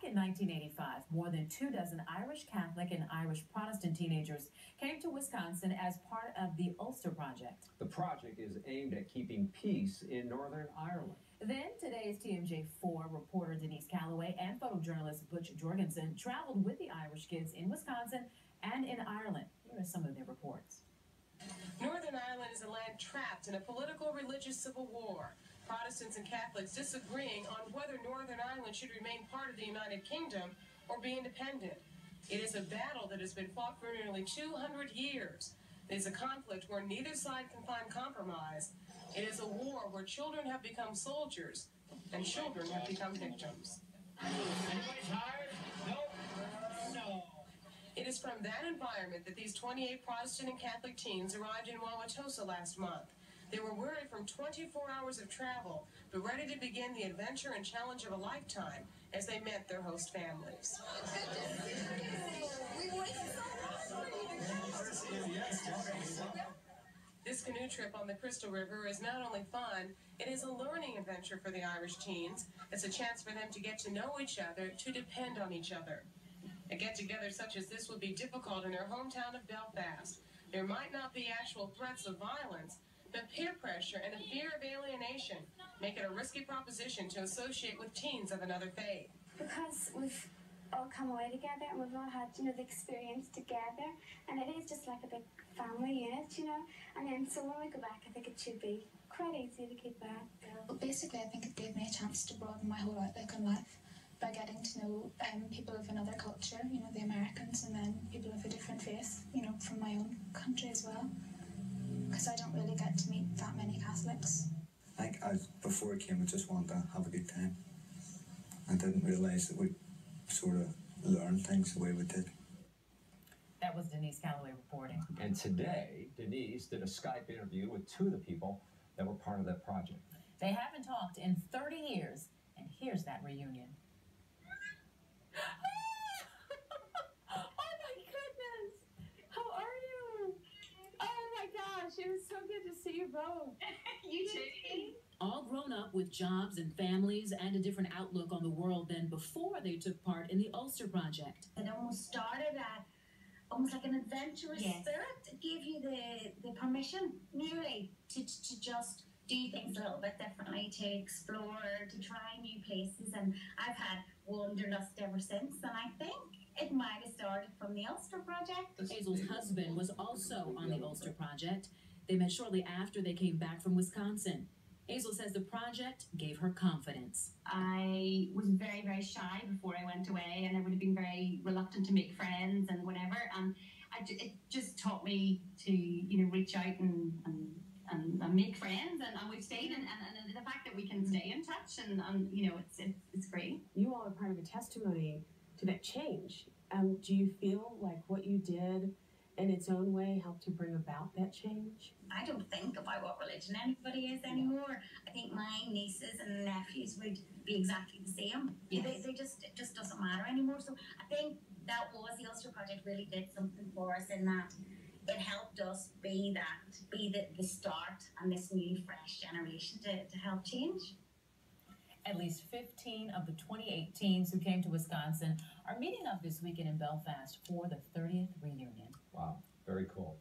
Back in 1985, more than 24 Irish Catholic and Irish Protestant teenagers came to Wisconsin as part of the Ulster Project. The project is aimed at keeping peace in Northern Ireland. Then today's TMJ4 reporter Denise Calloway and photojournalist Butch Jorgensen traveled with the Irish kids in Wisconsin and in Ireland. Here are some of their reports. Northern Ireland is a land trapped in a political religious civil war. Protestants and Catholics disagreeing on whether Northern Ireland should remain part of the United Kingdom or be independent. It is a battle that has been fought for nearly 200 years. It is a conflict where neither side can find compromise. It is a war where children have become soldiers and children have become victims. Anybody tired? Nope. No. It is from that environment that these 28 Protestant and Catholic teens arrived in Wauwatosa last month. They were weary from 24 hours of travel, but ready to begin the adventure and challenge of a lifetime as they met their host families. This canoe trip on the Crystal River is not only fun, it is a learning adventure for the Irish teens. It's a chance for them to get to know each other, to depend on each other. A get-together such as this would be difficult in their hometown of Belfast. There might not be actual threats of violence, but peer pressure and a fear of alienation make it a risky proposition to associate with teens of another faith. Because we've all come away together and we've all had, the experience together, and it is just like a big family unit, and then so when we go back, I think it should be quite easy to keep that. Well, basically, I think it gave me a chance to broaden my whole outlook on life by getting to know people of another culture, the Americans, and then people of a different faith, from my own country as well. Because I don't really get to meet that many Catholics. Before I came, I just wanted to have a good time. I didn't realise that we'd sort of learn things the way we did. That was Denise Calloway reporting. And today, Denise did a Skype interview with two of the people that were part of that project. They haven't talked in 30 years, and here's that reunion. Oh my goodness! How are you? Oh my gosh, it was so good to see you both. You too. All grown up with jobs and families and a different outlook on the world than before they took part in the Ulster Project. It almost started almost like an adventurous spirit. It gave you the permission, nearly, to just do things a little bit differently, to explore, to try new places. And I've had wanderlust ever since, and I think it might have started from the Ulster Project. Hazel's husband was also on the Ulster Project. They met shortly after they came back from Wisconsin. Hazel says the project gave her confidence. I was very, very shy before I went away, and I would have been very reluctant to make friends and whatever. And it just taught me to, reach out and make friends, and we've stayed. And the fact that we can stay in touch, and it's great. You all are part of a testimony to that change. Do you feel like what you did in its own way helped to bring about that change? I don't think about what religion anybody is anymore. I think my nieces and nephews would be exactly the same. Yes. It just doesn't matter anymore. So I think that the Ulster Project really did something for us in that it helped us be the start and this new fresh generation to help change. At least 15 of the 28 teens who came to Wisconsin are meeting up this weekend in Belfast for the 30th reunion. Wow, very cool.